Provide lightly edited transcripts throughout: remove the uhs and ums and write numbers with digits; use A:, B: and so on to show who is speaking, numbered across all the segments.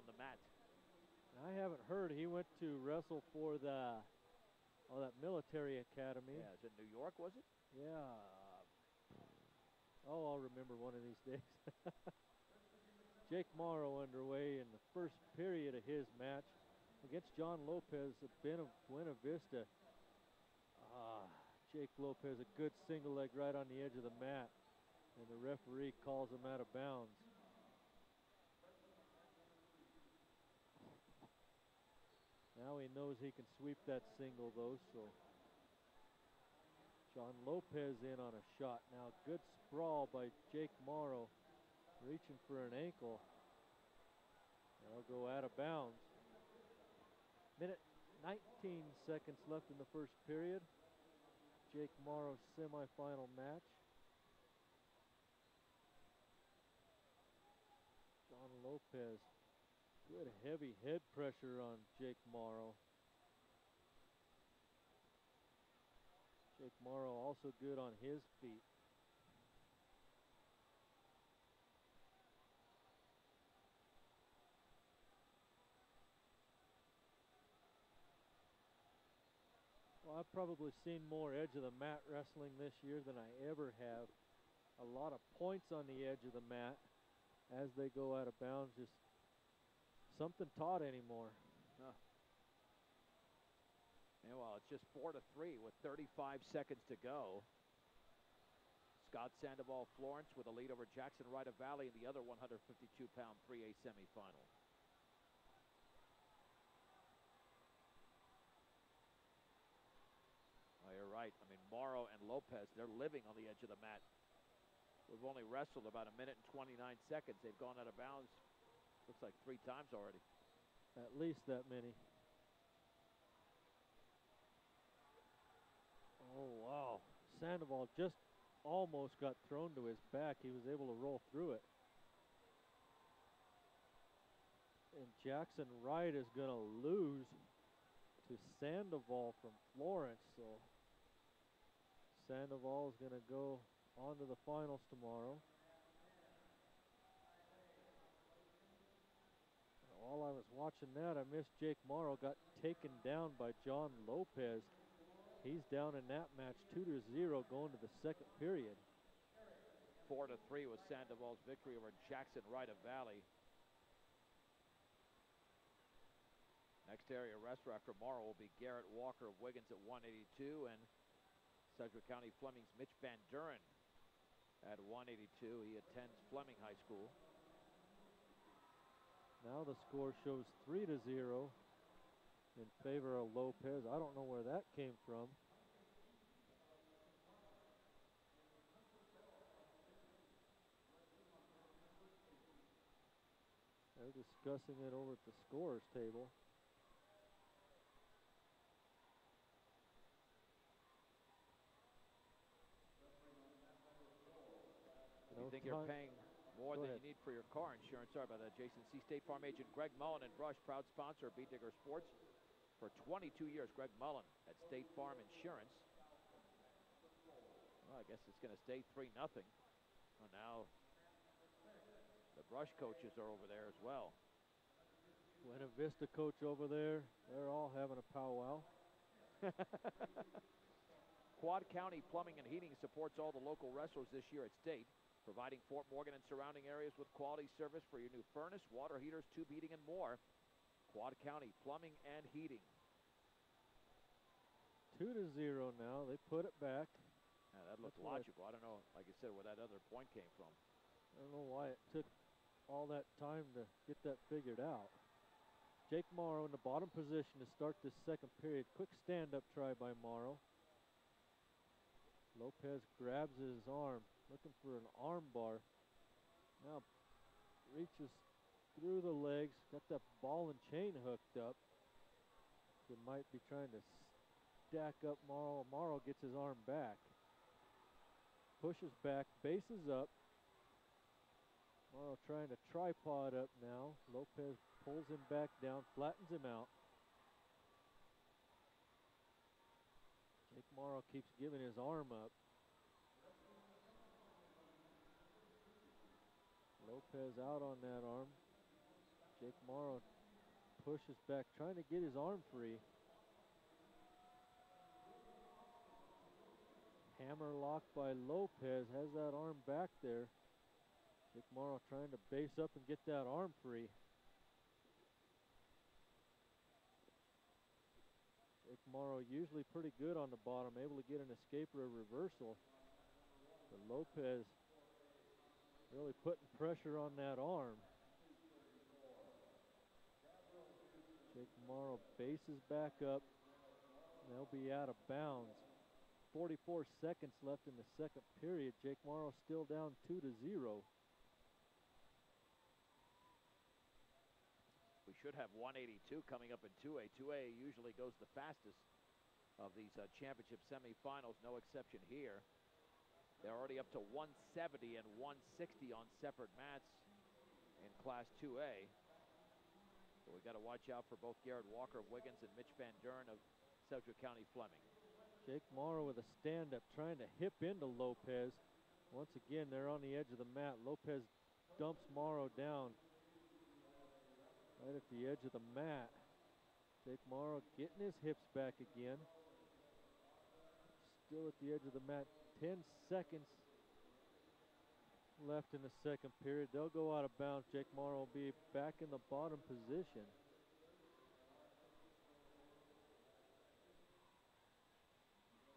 A: the mat.
B: I haven't heard he went to wrestle for that military academy.
A: Yeah, is it New York, was it?
B: Yeah. Oh, I'll remember one of these days. Jake Morrow underway in the first period of his match against John Lopez of Buena Vista. Jake Lopez, a good single leg right on the edge of the mat, and the referee calls him out of bounds. Now he knows he can sweep that single though, so John Lopez in on a shot. Now good sprawl by Jake Morrow, reaching for an ankle. That'll go out of bounds. Minute 19 seconds left in the first period. Jake Morrow's semifinal match. John Lopez, good heavy head pressure on Jake Morrow. Jake Morrow also good on his feet. Well, I've probably seen more edge of the mat wrestling this year than I ever have. A lot of points on the edge of the mat as they go out of bounds. Just something taught anymore.
A: Huh. Meanwhile, it's just 4-3 with 35 seconds to go. Scott Sandoval Florence with a lead over Jackson Ryder Valley in the other 152-pound 3A semifinal. Oh, you're right. I mean, Morrow and Lopez, they're living on the edge of the mat. We've only wrestled about a minute and 29 seconds. They've gone out of bounds, looks like 3 times already.
B: At least that many. Oh, wow. Sandoval just almost got thrown to his back. He was able to roll through it. And Jackson Wright is going to lose to Sandoval from Florence. So Sandoval is going to go on to the finals tomorrow. While I was watching that, I missed Jake Morrow got taken down by John Lopez. He's down in that match 2-0 going to the second period.
A: 4-3 was Sandoval's victory over Jackson Ryder Valley. Next area wrestler after Morrow will be Garrett Walker of Wiggins at 182 and Sedgwick County Fleming's Mitch Van Duren at 182. He attends Fleming High School.
B: Now the score shows 3-0 in favor of Lopez. I don't know where that came from. They're discussing it over at the scorers table.
A: If you think you're paying more than you need for your car insurance, sorry about that, Jason. See State Farm agent Greg Mullen and Brush, proud sponsor of Beat Digger Sports. For 22 years, Greg Mullen at State Farm Insurance. Well, I guess it's going to stay 3-0. Well, now the Brush coaches are over there as well.
B: Buena Vista coach over there, they're all having a powwow.
A: Quad County Plumbing and Heating supports all the local wrestlers this year at State, providing Fort Morgan and surrounding areas with quality service for your new furnace, water heaters, tube heating, and more. Quad County Plumbing and Heating.
B: 2-0 now. They put it back.
A: Yeah, that looked logical. I don't know, like I said, where that other point came from.
B: I don't know why it took all that time to get that figured out. Jake Morrow in the bottom position to start this second period. Quick stand-up try by Morrow. Lopez grabs his arm, looking for an arm bar. Now reaches through the legs, got that ball and chain hooked up. He might be trying to stack up Morrow. Morrow gets his arm back. Pushes back, bases up. Morrow trying to tripod up now. Lopez pulls him back down, flattens him out. Jake Morrow keeps giving his arm up. Lopez out on that arm. Jake Morrow pushes back, trying to get his arm free. Hammer lock by Lopez, has that arm back there. Jake Morrow trying to base up and get that arm free. Jake Morrow usually pretty good on the bottom, able to get an escape or a reversal. But Lopez really putting pressure on that arm. Jake Morrow bases back up. They'll be out of bounds. 44 seconds left in the second period. Jake Morrow still down 2-0.
A: We should have 182 coming up in 2A. 2A usually goes the fastest of these championship semifinals, no exception here. They're already up to 170 and 160 on separate mats in Class 2A. So we got to watch out for both Garrett Walker of Wiggins and Mitch Van Duren of Sedgwick County Fleming.
B: Jake Morrow with a stand-up trying to hip into Lopez. Once again, they're on the edge of the mat. Lopez dumps Morrow down right at the edge of the mat. Jake Morrow getting his hips back again. Still at the edge of the mat. 10 seconds left in the second period. They'll go out of bounds. Jake Morrow will be back in the bottom position.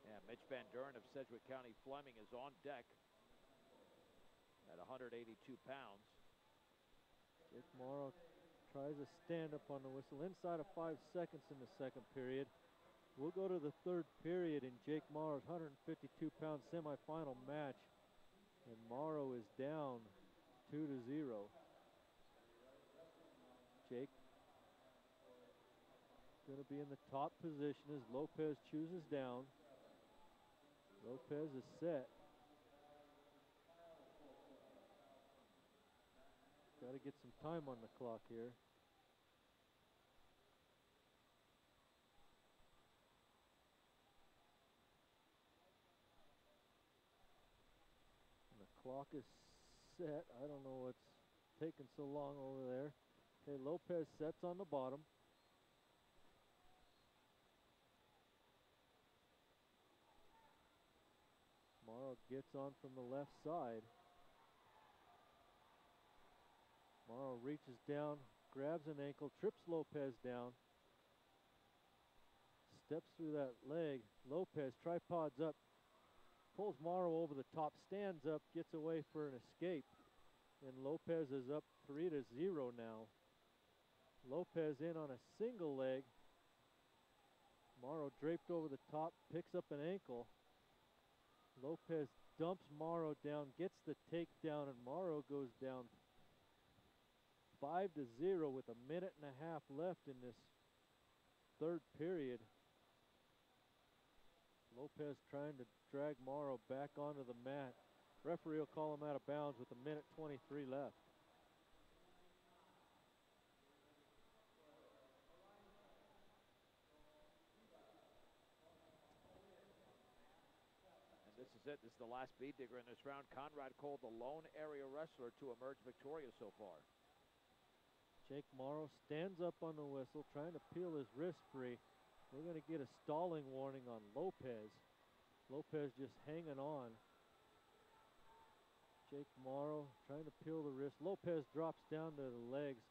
A: Yeah, Mitch Van Duren of Sedgwick County Fleming is on deck at 182 pounds.
B: Jake Morrow tries a stand-up on the whistle. Inside of 5 seconds in the second period. We'll go to the third period in Jake Morrow's 152-pound semifinal match. And Morrow is down 2-0. Jake going to be in the top position as Lopez chooses down. Lopez is set. Got to get some time on the clock here. And the clock is set. I don't know what's taking so long over there. Okay, Lopez sets on the bottom. Morrow gets on from the left side. Morrow reaches down, grabs an ankle, trips Lopez down. Steps through that leg. Lopez tripods up, pulls Morrow over the top, stands up, gets away for an escape. And Lopez is up 3-0 now. Lopez in on a single leg. Morrow draped over the top, picks up an ankle. Lopez dumps Morrow down, gets the takedown, and Morrow goes down 5-0 with a minute and a half left in this third period. Lopez trying to drag Morrow back onto the mat. Referee will call him out of bounds with a minute 23 left.
A: This is it. This is the last bead digger in this round. Conrad Cole, the lone area wrestler to emerge victorious so far.
B: Jake Morrow stands up on the whistle, trying to peel his wrist free. We're going to get a stalling warning on Lopez. Lopez just hanging on. Jake Morrow trying to peel the wrist. Lopez drops down to the legs,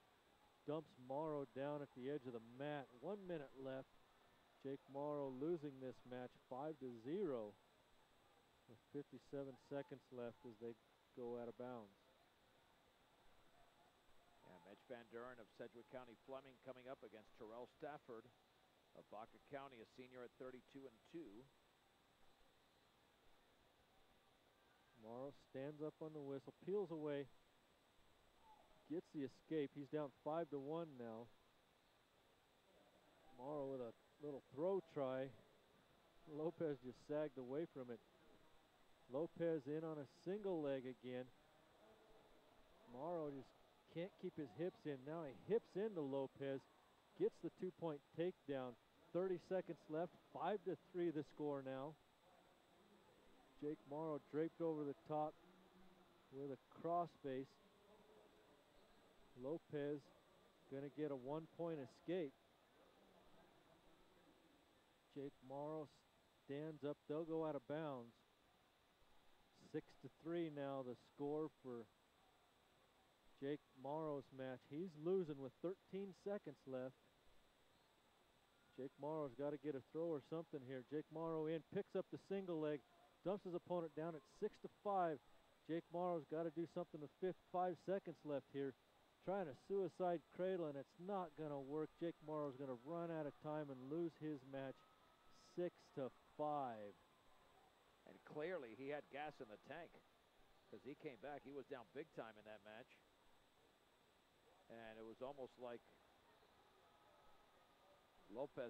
B: dumps Morrow down at the edge of the mat. 1 minute left. Jake Morrow losing this match 5-0. With 57 seconds left as they go out of bounds.
A: And Mitch Van Duren of Sedgwick County Fleming coming up against Terrell Stafford of Baca County, a senior at 32-2.
B: Morrow stands up on the whistle, peels away, gets the escape. He's down 5-1 now. Morrow with a little throw try. Lopez just sagged away from it. Lopez in on a single leg again. Morrow just can't keep his hips in. Now he hips into Lopez, gets the 2-point takedown. 30 seconds left, 5-3 the score now. Jake Morrow draped over the top with a crossface. Lopez Gonna get a 1-point escape. Jake Morrow stands up. They'll go out of bounds. 6-3 now the score for Jake Morrow's match. He's losing with 13 seconds left. Jake Morrow's got to get a throw or something here. Jake Morrow in, picks up the single leg, dumps his opponent down at 6-5. Jake Morrow's got to do something with 5 seconds left here. Trying a suicide cradle, and it's not going to work. Jake Morrow's going to run out of time and lose his match 6-5.
A: And clearly he had gas in the tank because he came back. He was down big time in that match. And it was almost like Lopez